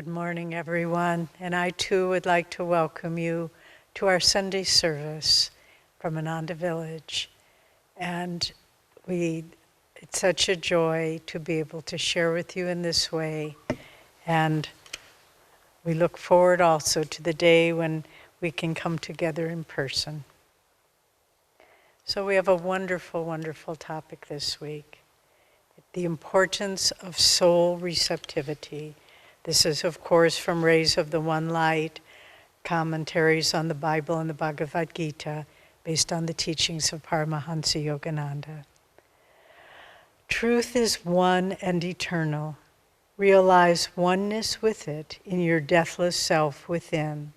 Good morning, everyone. And I too would like to welcome you to our Sunday service from Ananda Village. And it's such a joy to be able to share with you in this way. And we look forward also to the day when we can come together in person. So we have a wonderful, wonderful topic this week. The importance of soul receptivity. This is, of course, from Rays of the One Light, commentaries on the Bible and the Bhagavad Gita, based on the teachings of Paramahansa Yogananda. Truth is one and eternal. Realize oneness with it in your deathless self within.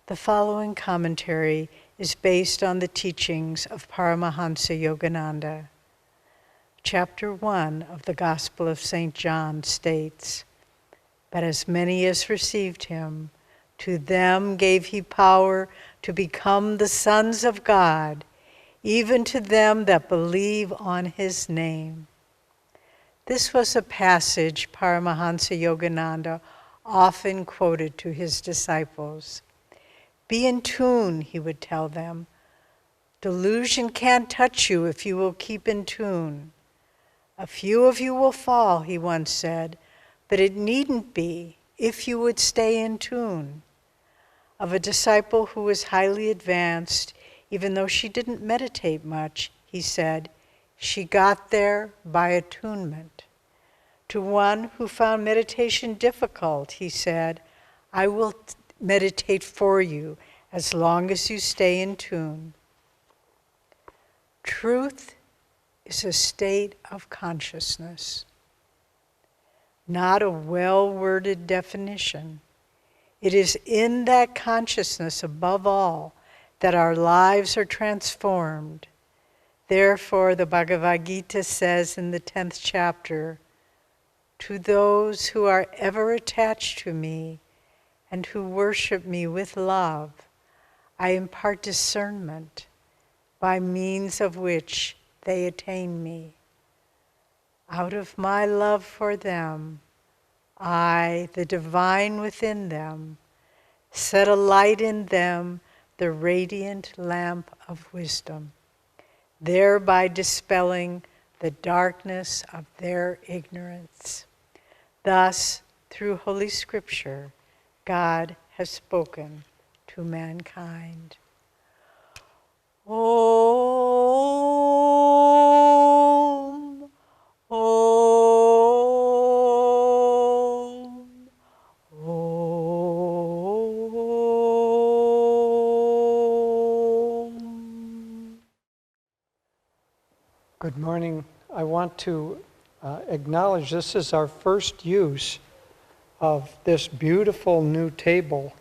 The following commentary is based on the teachings of Paramahansa Yogananda. Chapter 1 of the Gospel of St. John states, "But as many as received him, to them gave he power to become the sons of God, even to them that believe on his name." This was a passage Paramahansa Yogananda often quoted to his disciples. Be in tune, he would tell them. Delusion can't touch you if you will keep in tune. A few of you will fall, he once said, but it needn't be if you would stay in tune. Of a disciple who was highly advanced, even though she didn't meditate much, he said, she got there by attunement. To one who found meditation difficult, he said, I will meditate for you as long as you stay in tune. Truth is a state of consciousness, not a well-worded definition. It is in that consciousness, above all, that our lives are transformed. Therefore, the Bhagavad Gita says in the 10th chapter, to those who are ever attached to me and who worship me with love, I impart discernment, by means of which they attain me. Out of my love for them, I, the divine within them, set a light in them, the radiant lamp of wisdom, thereby dispelling the darkness of their ignorance. Thus, through Holy Scripture, God has spoken to mankind. Om, Om, Om. Good morning. I want to acknowledge this is our first use of this beautiful new table.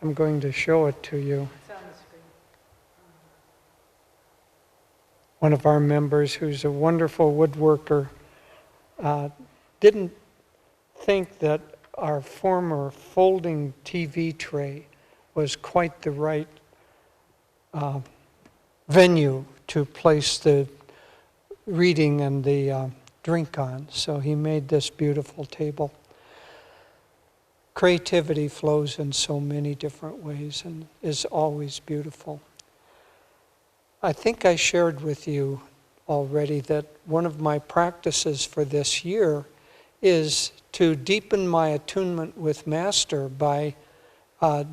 I'm going to show it to you. It's on the screen. One of our members, who's a wonderful woodworker, didn't think that our former folding TV tray was quite the right venue to place the reading and the drink on. So he made this beautiful table. Creativity flows in so many different ways and is always beautiful. I think I shared with you already that one of my practices for this year is to deepen my attunement with Master by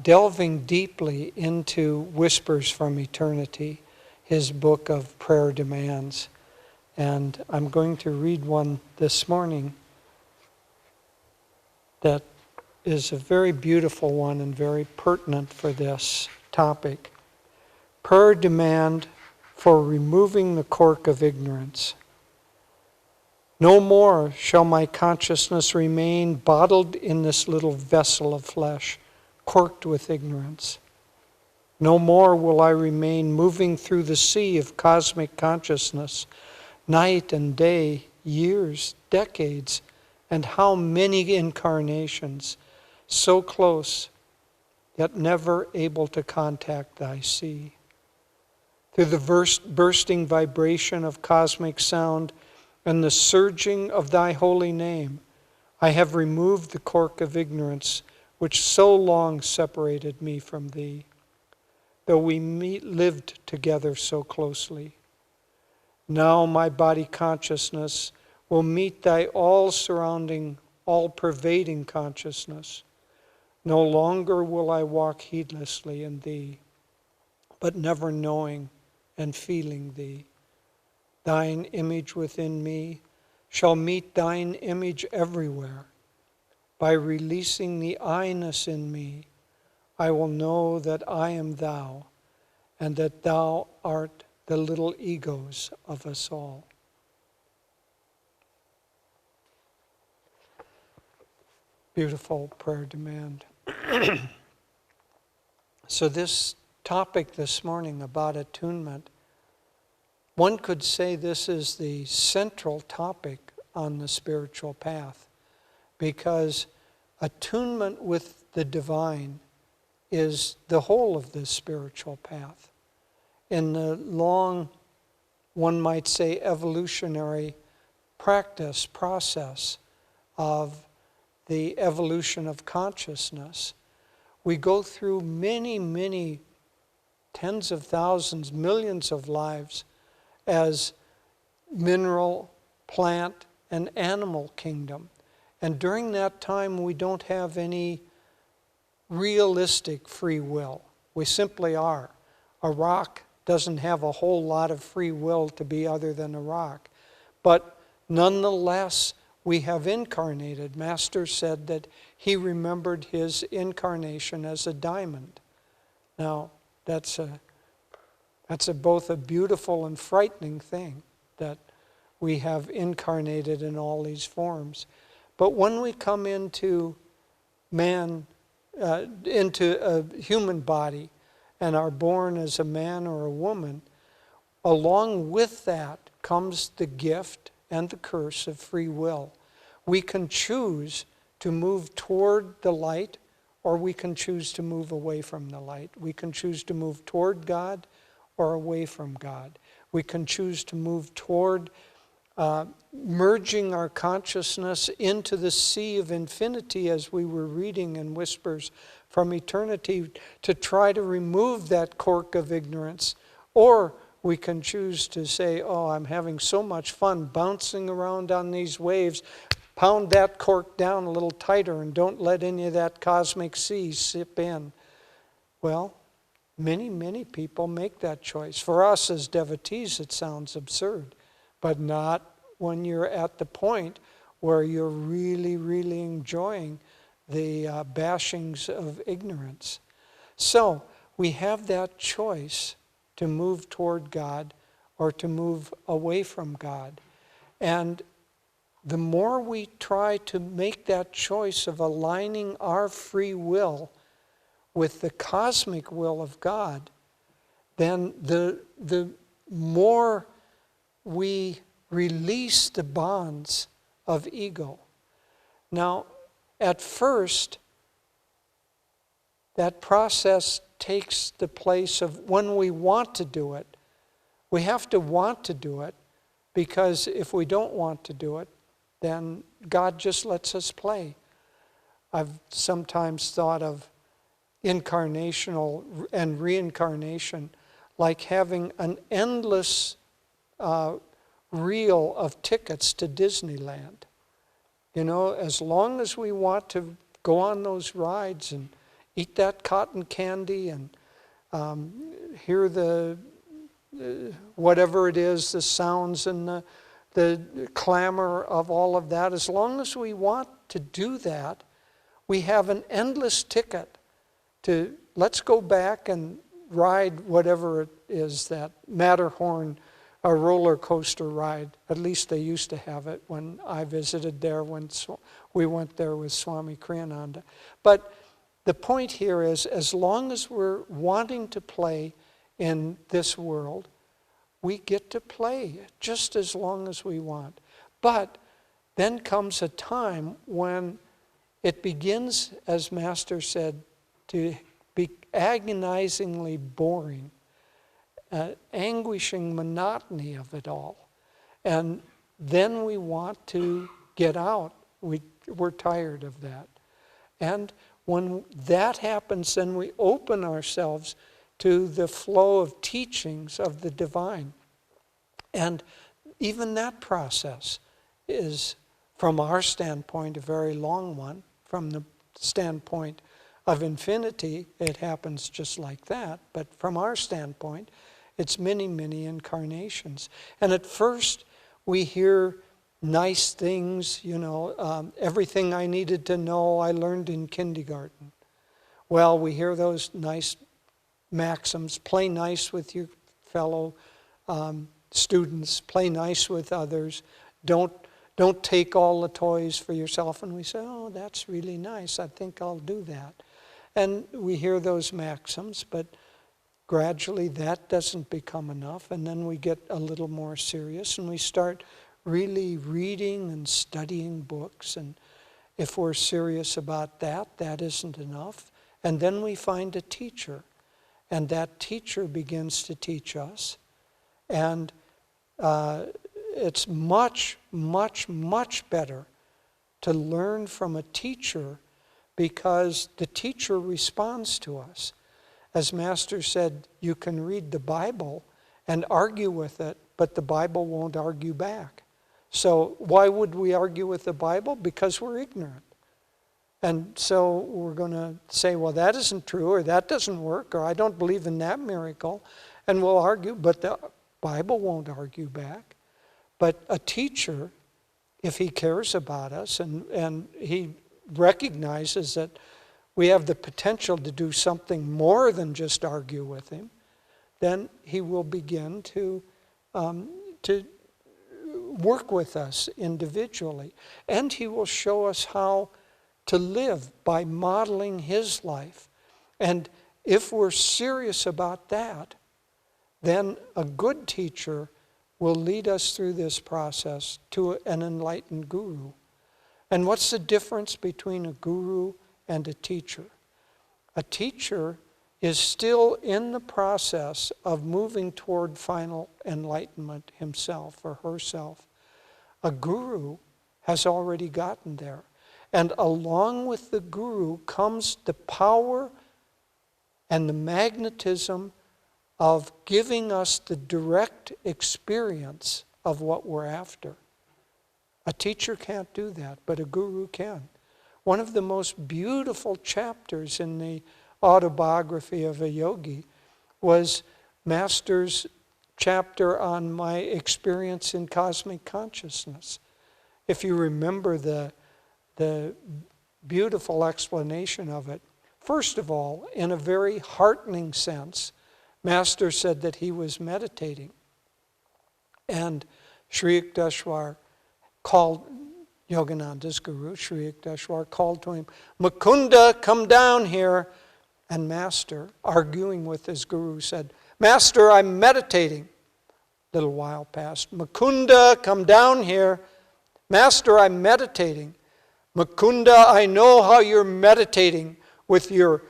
delving deeply into Whispers from Eternity, his book of prayer demands. And I'm going to read one this morning that is a very beautiful one and very pertinent for this topic. Prayer demand for removing the cork of ignorance. No more shall my consciousness remain bottled in this little vessel of flesh, corked with ignorance. No more will I remain moving through the sea of cosmic consciousness, night and day, years, decades, and how many incarnations, so close, yet never able to contact thy sea. Through the bursting vibration of cosmic sound and the surging of thy holy name, I have removed the cork of ignorance which so long separated me from thee, though we lived together so closely. Now my body consciousness will meet thy all-surrounding, all-pervading consciousness. No longer will I walk heedlessly in thee, but never knowing and feeling thee. Thine image within me shall meet thine image everywhere. By releasing the I-ness in me, I will know that I am thou, and that thou art the little egos of us all. Beautiful prayer demand. So this topic this morning about attunement, one could say this is the central topic on the spiritual path, because attunement with the divine is the whole of the spiritual path. In the long, one might say, evolutionary process of the evolution of consciousness, we go through many, many tens of thousands, millions of lives as mineral, plant, and animal kingdom. And during that time, we don't have any realistic free will. We simply are. A rock doesn't have a whole lot of free will to be other than a rock. But nonetheless, we have incarnated. Master said that he remembered his incarnation as a diamond. Now, that's both a beautiful and frightening thing, that we have incarnated in all these forms. But when we come into man, into a human body, and are born as a man or a woman, along with that comes the gift and the curse of free will. We can choose to move toward the light, or we can choose to move away from the light. We can choose to move toward God or away from God. We can choose to move toward merging our consciousness into the sea of infinity, as we were reading in Whispers from Eternity, to try to remove that cork of ignorance. Or we can choose to say, oh, I'm having so much fun bouncing around on these waves. Pound that cork down a little tighter and don't let any of that cosmic sea sip in. Well, many, many people make that choice. For us as devotees, it sounds absurd, but not when you're at the point where you're really, really enjoying the bashings of ignorance. So we have that choice to move toward God or to move away from God. And the more we try to make that choice of aligning our free will with the cosmic will of God, then the more we release the bonds of ego. Now, at first, that process takes the place of when we want to do it. We have to want to do it, because if we don't want to do it, then God just lets us play. I've sometimes thought of incarnational and reincarnation like having an endless reel of tickets to Disneyland. You know, as long as we want to go on those rides and eat that cotton candy and hear the whatever it is, the sounds and the clamor of all of that, as long as we want to do that, we have an endless ticket to, let's go back and ride whatever it is, that Matterhorn, a roller coaster ride. At least they used to have it when I visited there, when we went there with Swami Kriyananda. But the point here is, as long as we're wanting to play in this world, we get to play just as long as we want. But then comes a time when it begins, as Master said, to be agonizingly boring, anguishing monotony of it all. And then we want to get out We're tired of that. And when that happens, then we open ourselves to the flow of teachings of the divine. And even that process is, from our standpoint, a very long one. From the standpoint of infinity, it happens just like that. But from our standpoint, it's many, many incarnations. And at first, we hear nice things, everything I needed to know I learned in kindergarten. Well, we hear those nice maxims: play nice with your fellow students, play nice with others, don't take all the toys for yourself. And we say, oh, that's really nice, I think I'll do that. And we hear those maxims, but gradually that doesn't become enough, and then we get a little more serious and we start really reading and studying books, and if we're serious about that, that isn't enough. And then we find a teacher, and that teacher begins to teach us. And it's much, much, much better to learn from a teacher, because the teacher responds to us. As Master said, you can read the Bible and argue with it, but the Bible won't argue back. So why would we argue with the Bible? Because we're ignorant. And so we're going to say, well, that isn't true, or that doesn't work, or I don't believe in that miracle. And we'll argue, but the Bible won't argue back. But a teacher, if he cares about us and he recognizes that we have the potential to do something more than just argue with him, then he will begin to work with us individually. And he will show us how to live by modeling his life. And if we're serious about that, then a good teacher will lead us through this process to an enlightened guru. And what's the difference between a guru and a teacher? A teacher is still in the process of moving toward final enlightenment himself or herself. A guru has already gotten there. And along with the guru comes the power and the magnetism of giving us the direct experience of what we're after. A teacher can't do that, but a guru can. One of the most beautiful chapters in the autobiography of a yogi was Master's chapter on my experience in cosmic consciousness. If you remember the beautiful explanation of it, first of all, in a very heartening sense, Master said that he was meditating. And Sri Yukteswar called, Yogananda's guru, Sri Yukteswar, called to him, "Mukunda, come down here." And Master, arguing with his guru, said, "Master, I'm meditating." A little while passed. "Mukunda, come down here." "Master, I'm meditating." "Mukunda, I know how you're meditating with your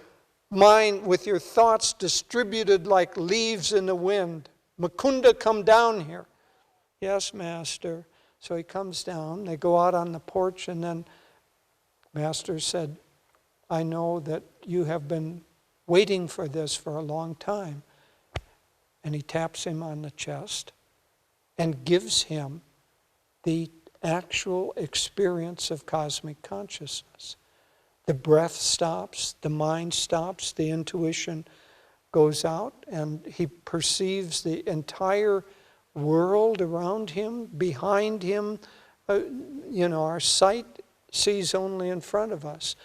mind, with your thoughts distributed like leaves in the wind. Mukunda, come down here." "Yes, Master." So he comes down. They go out on the porch, and then Master said, "I know that you have been waiting for this for a long time." And he taps him on the chest and gives him the actual experience of cosmic consciousness. The breath stops, the mind stops, the intuition goes out, and he perceives the entire world around him, behind him. Our sight sees only in front of us,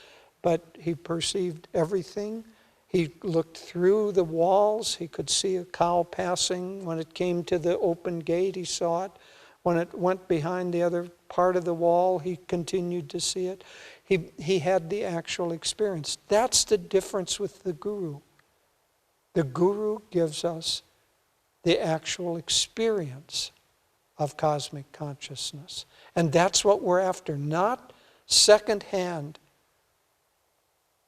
but he perceived everything. He looked through the walls. He could see a cow passing. When it came to the open gate, he saw it. When it went behind the other part of the wall, he continued to see it. He had the actual experience. That's the difference with the guru. The guru gives us the actual experience of cosmic consciousness. And that's what we're after, not second-hand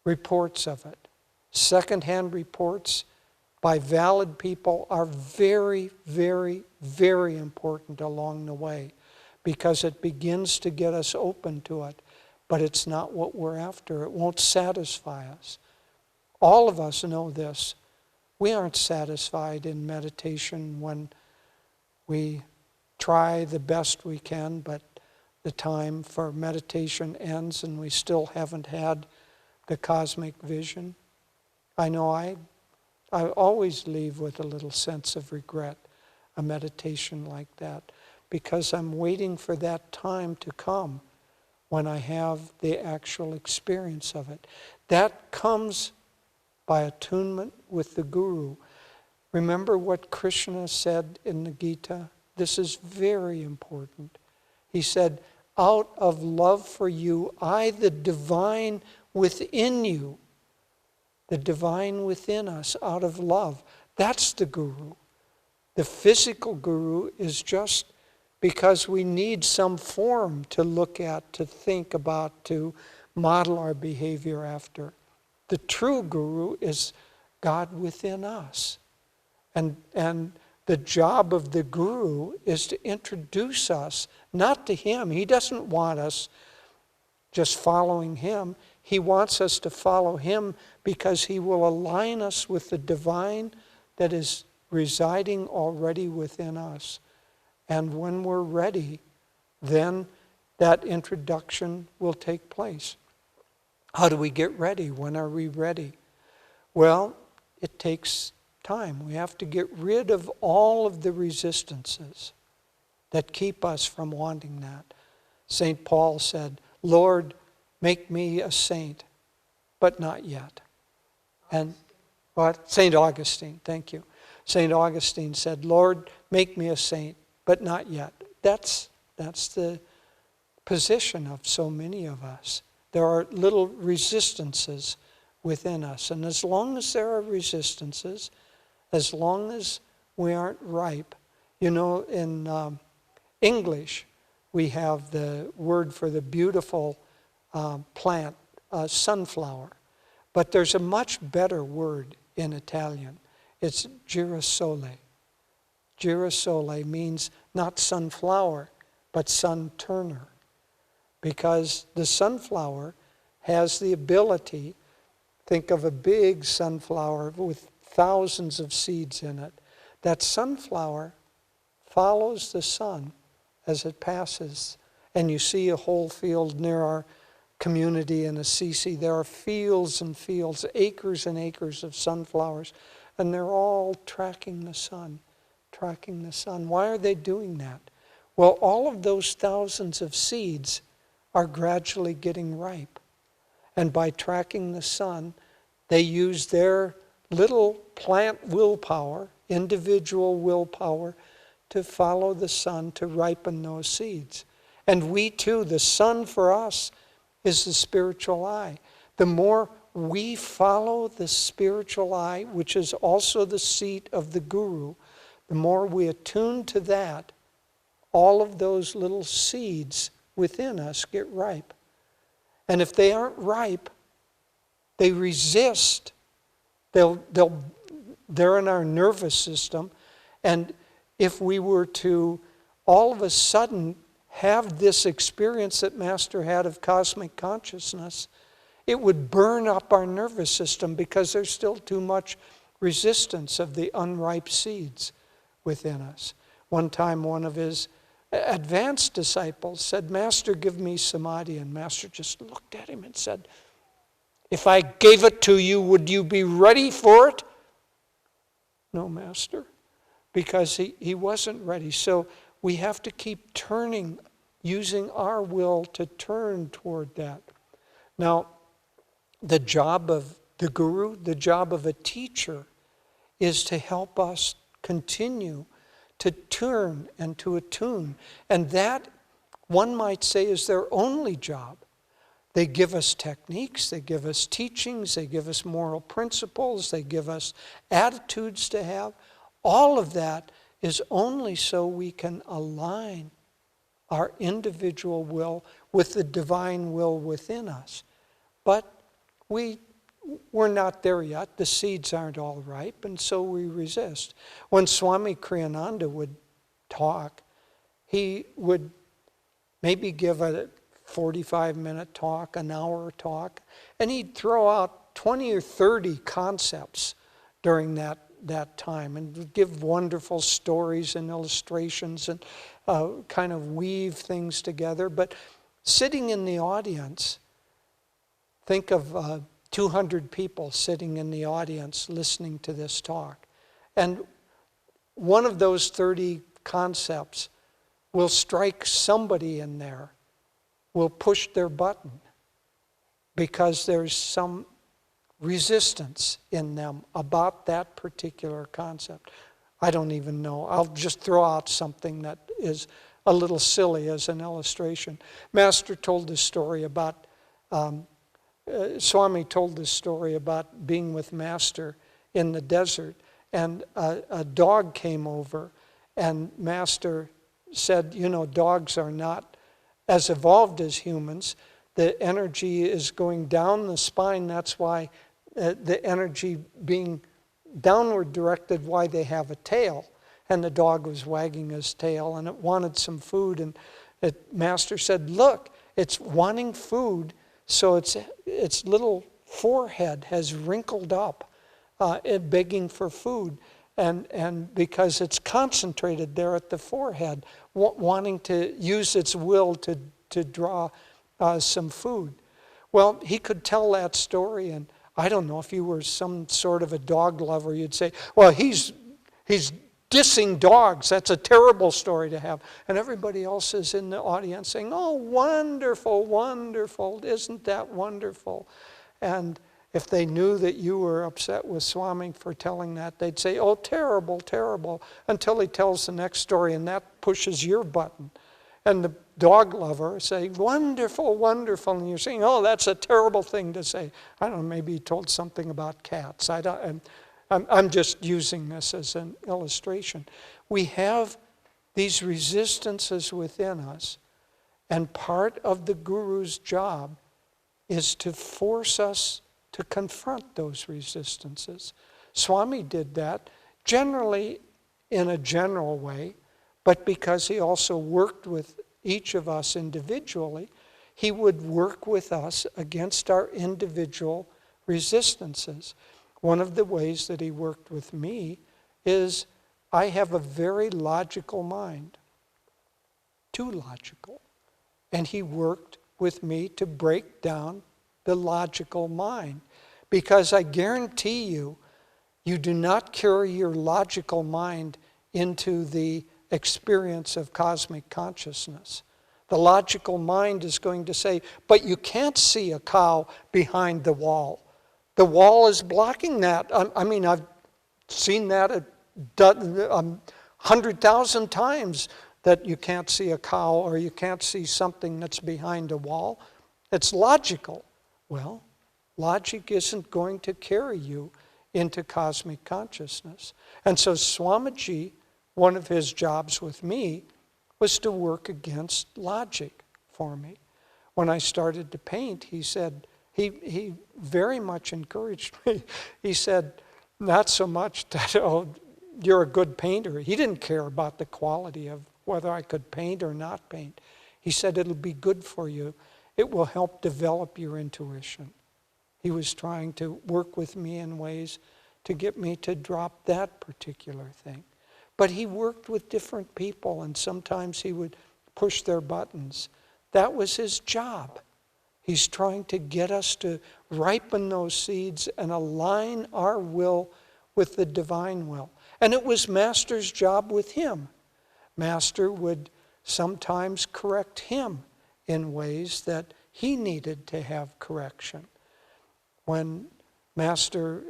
reports of it. Second-hand reports by valid people are very, very, very important along the way, because it begins to get us open to it. but it's not what we're after. It won't satisfy us. All of us know this. We aren't satisfied in meditation when we try the best we can, but the time for meditation ends and we still haven't had the cosmic vision. I know I always leave with a little sense of regret, a meditation like that, because I'm waiting for that time to come when I have the actual experience of it. That comes by attunement with the Guru. Remember what Krishna said in the Gita? This is very important. He said, out of love for you, I, the divine within you, the divine within us, out of love. That's the Guru. The physical Guru is just because we need some form to look at, to think about, to model our behavior after. The true Guru is God within us. And the job of the Guru is to introduce us, not to him. He doesn't want us just following him. He wants us to follow him because he will align us with the divine that is residing already within us. And when we're ready, then that introduction will take place. How do we get ready? When are we ready? Well, it takes time. We have to get rid of all of the resistances that keep us from wanting that. St. Paul said, Lord, make me a saint, but not yet. And what? St. Augustine, thank you. St. Augustine said, Lord, make me a saint, but not yet. That's the position of so many of us. There are little resistances within us. And as long as there are resistances, as long as we aren't ripe, you know, in English, we have the word for the beautiful plant, sunflower. But there's a much better word in Italian. It's girasole. Girasole means not sunflower, but sun turner. Because the sunflower has the ability, think of a big sunflower with thousands of seeds in it. That sunflower follows the sun as it passes. And you see a whole field near our community in Assisi. There are fields and fields, acres and acres of sunflowers. And they're all tracking the sun, tracking the sun. Why are they doing that? Well, all of those thousands of seeds are gradually getting ripe. And by tracking the sun, they use their little plant willpower, individual willpower, to follow the sun to ripen those seeds. And we too, the sun for us is the spiritual eye. The more we follow the spiritual eye, which is also the seat of the Guru, the more we attune to that, all of those little seeds within us get ripe. And if they aren't ripe, they resist. They're in our nervous system. And if we were to all of a sudden have this experience that Master had of cosmic consciousness, it would burn up our nervous system because there's still too much resistance of the unripe seeds within us. One time, one of his advanced disciples said, Master, give me samadhi. And Master just looked at him and said, if I gave it to you, would you be ready for it? No, Master, because he wasn't ready. So we have to keep turning, using our will to turn toward that. Now, the job of the Guru, the job of a teacher, is to help us continue to turn and to attune. And that, one might say, is their only job. They give us techniques, they give us teachings, they give us moral principles, they give us attitudes to have. All of that is only so we can align our individual will with the divine will within us. But we're not there yet. The seeds aren't all ripe, and so we resist. When Swami Kriyananda would talk, he would maybe give a 45-minute talk, an hour talk, and he'd throw out 20 or 30 concepts during that time and give wonderful stories and illustrations and kind of weave things together. But sitting in the audience, think of 200 people sitting in the audience listening to this talk. And one of those 30 concepts will strike somebody in there, will push their button because there's some resistance in them about that particular concept. I don't even know. I'll just throw out something that is a little silly as an illustration. Master told this story about, Swami told this story about being with Master in the desert, and a dog came over, and Master said, you know, dogs are not as evolved as humans. The energy is going down the spine. That's why the energy being downward directed, why they have a tail. And the dog was wagging his tail, and it wanted some food. And Master said, look, it's wanting food, so its little forehead has wrinkled up, begging for food. And because it's concentrated there at the forehead, wanting to use its will to draw some food. Well, he could tell that story, and I don't know if you were some sort of a dog lover, you'd say, well, he's dissing dogs. That's a terrible story to have. And everybody else is in the audience saying, oh, wonderful, wonderful. Isn't that wonderful? And if they knew that you were upset with Swami for telling that, they'd say, oh, terrible, terrible, until he tells the next story, and that pushes your button. And the dog lover say, wonderful, wonderful, and you're saying, oh, that's a terrible thing to say. I don't know, maybe he told something about cats. I'm just using this as an illustration. We have these resistances within us, and part of the Guru's job is to force us to confront those resistances. Swami did that generally in a general way, but because he also worked with each of us individually, he would work with us against our individual resistances. One of the ways that he worked with me is I have a very logical mind, too logical. And he worked with me to break down the logical mind. Because I guarantee you, you do not carry your logical mind into the experience of cosmic consciousness. The logical mind is going to say, but you can't see a cow behind the wall. The wall is blocking that. I mean, I've seen that 100,000 times, that you can't see a cow or you can't see something that's behind a wall. It's logical. Well, logic isn't going to carry you into cosmic consciousness. And so Swamiji, one of his jobs with me was to work against logic for me. When I started to paint, he said, he very much encouraged me. He said, not so much that, oh, you're a good painter. He didn't care about the quality of whether I could paint or not paint. He said, it'll be good for you. It will help develop your intuition. He was trying to work with me in ways to get me to drop that particular thing. But he worked with different people, and sometimes he would push their buttons. That was his job. He's trying to get us to ripen those seeds and align our will with the divine will. And it was Master's job with him. Master would sometimes correct him in ways that he needed to have correction. When Master,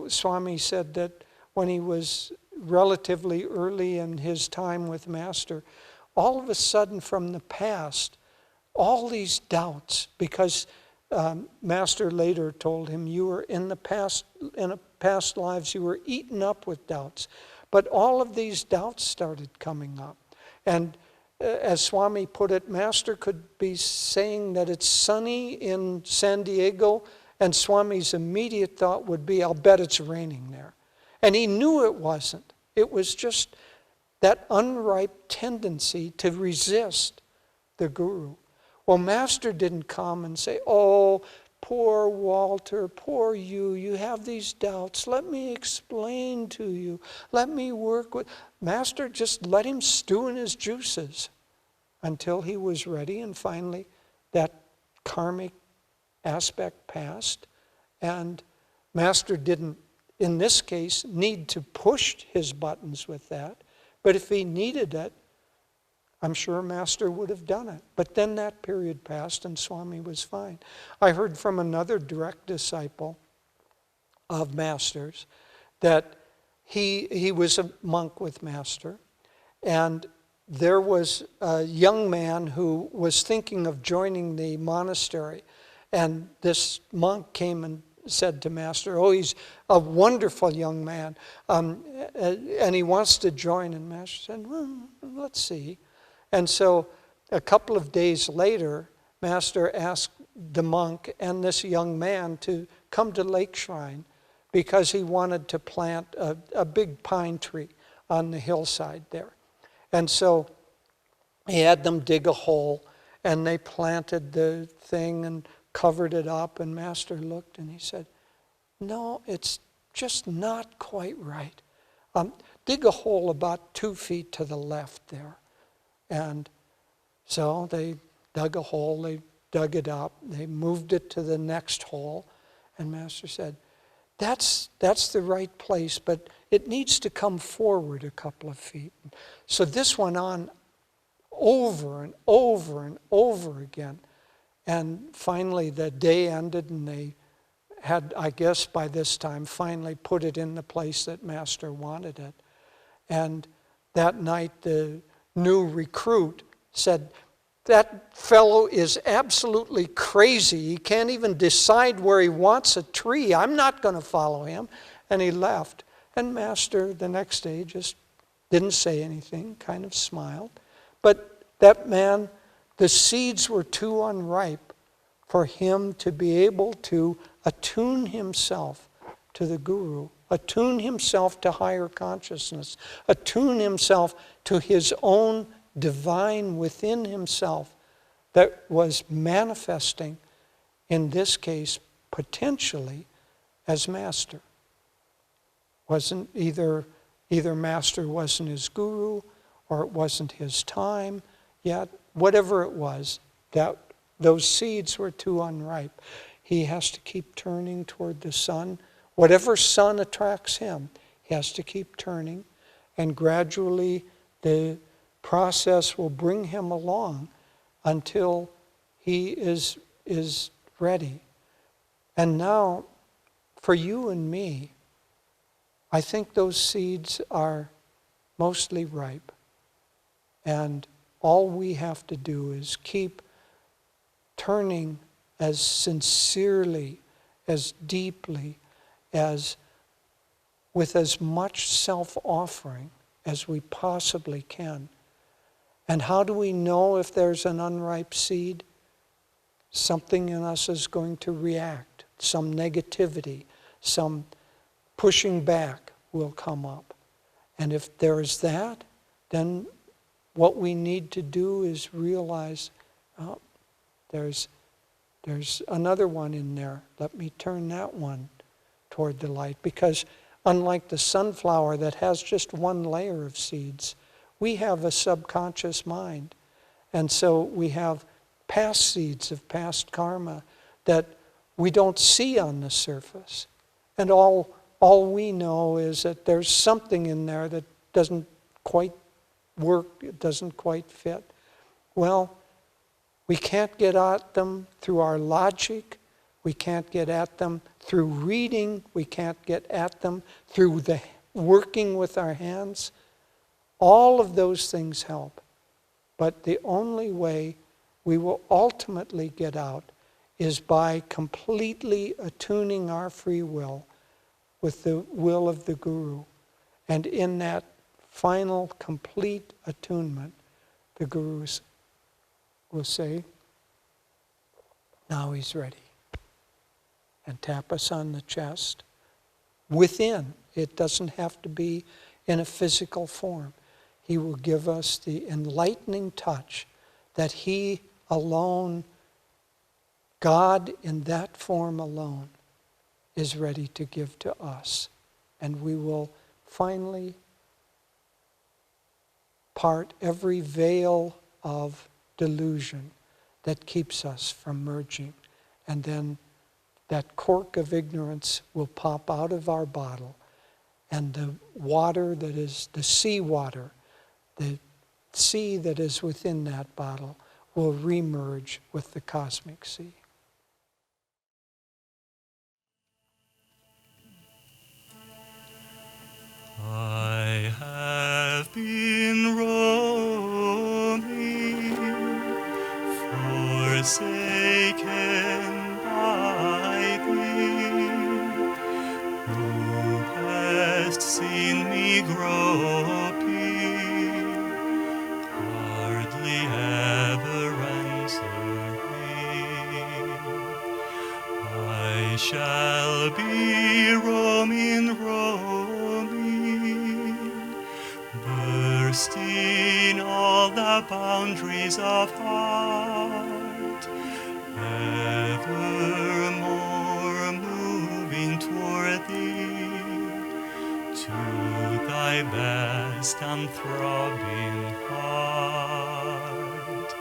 Swami said that when he was relatively early in his time with Master, all of a sudden from the past, all these doubts, because Master later told him, you were in past lives, you were eaten up with doubts. But all of these doubts started coming up. And as Swami put it, Master could be saying that it's sunny in San Diego, and Swami's immediate thought would be, I'll bet it's raining there. And he knew it wasn't. It was just that unripe tendency to resist the Guru. Well, Master didn't come and say, oh, poor Walter, poor you, you have these doubts. Let me explain to you. Let me work with... Master just let him stew in his juices until he was ready, and finally that karmic aspect passed. And Master didn't, in this case, need to push his buttons with that. But if he needed it, I'm sure Master would have done it. But then that period passed and Swami was fine. I heard from another direct disciple of Master's that he was a monk with Master, and there was a young man who was thinking of joining the monastery, and this monk came and said to Master, oh, he's a wonderful young man, and he wants to join. And Master said, well, let's see. And so a couple of days later, Master asked the monk and this young man to come to Lake Shrine because he wanted to plant a big pine tree on the hillside there. And so he had them dig a hole, and they planted the thing and covered it up, and Master looked and he said, no, it's just not quite right. Dig a hole about 2 feet to the left there. And so they dug a hole, they dug it up, they moved it to the next hole, and Master said, that's the right place, but it needs to come forward a couple of feet. So this went on over and over and over again. And finally the day ended, and they had, I guess by this time, finally put it in the place that Master wanted it. And that night the new recruit said, that fellow is absolutely crazy. He can't even decide where he wants a tree. I'm not going to follow him. And he left. And Master the next day just didn't say anything, kind of smiled. But that man, the seeds were too unripe for him to be able to attune himself to the Guru, attune himself to higher consciousness, attune himself to his own divine within himself that was manifesting, in this case, potentially as Master. Wasn't either Master wasn't his Guru, or it wasn't his time yet. Whatever it was, that those seeds were too unripe. He has to keep turning toward the sun. Whatever sun attracts him, he has to keep turning, and gradually the process will bring him along until he is ready. And now, for you and me, I think those seeds are mostly ripe. And all we have to do is keep turning as sincerely, as deeply, as with as much self-offering as we possibly can. And how do we know if there's an unripe seed? Something in us is going to react. Some negativity, some pushing back will come up. And if there's that, then what we need to do is realize, oh, there's another one in there. Let me turn that one toward the light. Because unlike the sunflower that has just one layer of seeds, we have a subconscious mind. And so we have past seeds of past karma that we don't see on the surface. And all we know is that there's something in there that doesn't quite work, it doesn't quite fit. Well, we can't get at them through our logic. We can't get at them through reading. We can't get at them through the working with our hands. All of those things help. But the only way we will ultimately get out is by completely attuning our free will with the will of the Guru. And in that final, complete attunement, the Gurus will say, now he's ready. And tap us on the chest. Within. It doesn't have to be in a physical form. He will give us the enlightening touch that he alone, God in that form alone, is ready to give to us. And we will finally part every veil of delusion that keeps us from merging. And then that cork of ignorance will pop out of our bottle, and the water that is the sea water, the sea that is within that bottle, will remerge with the cosmic sea. I have been roaming, forsaken by thee, who hast seen me groping, hardly ever answering. I shall be roaming, bursting all the boundaries of heart, evermore moving toward thee, to thy vast and throbbing heart.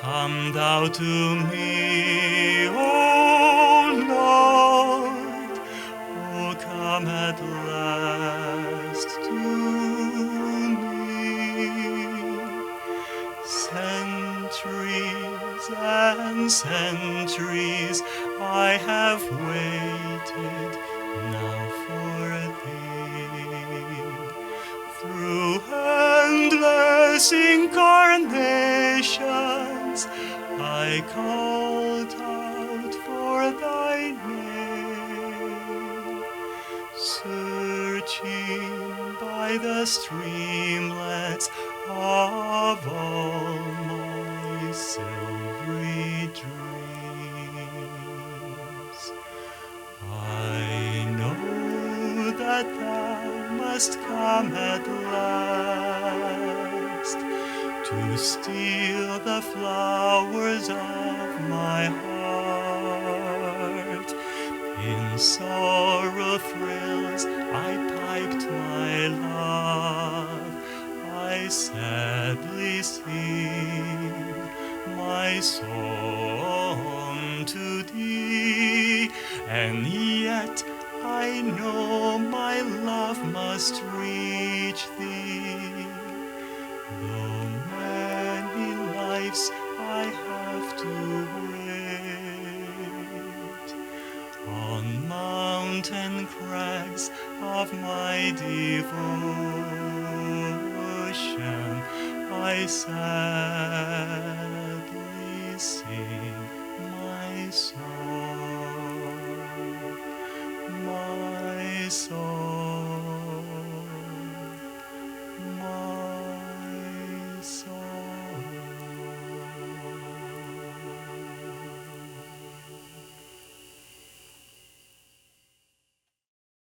Come thou to me, O Lord, O come at last to centuries and centuries I have waited now for thee. Through endless incarnations I called out for thy name, searching by the streamlets of all my silvery dreams. I know that thou must come at last to steal the flowers of my heart. In sorrow thrills I piped my love, I sadly sing my song to thee, and yet I know my love must reach thee, though many lives I have to wait. On mountain crags of my devotion I sadly sing my song, my song.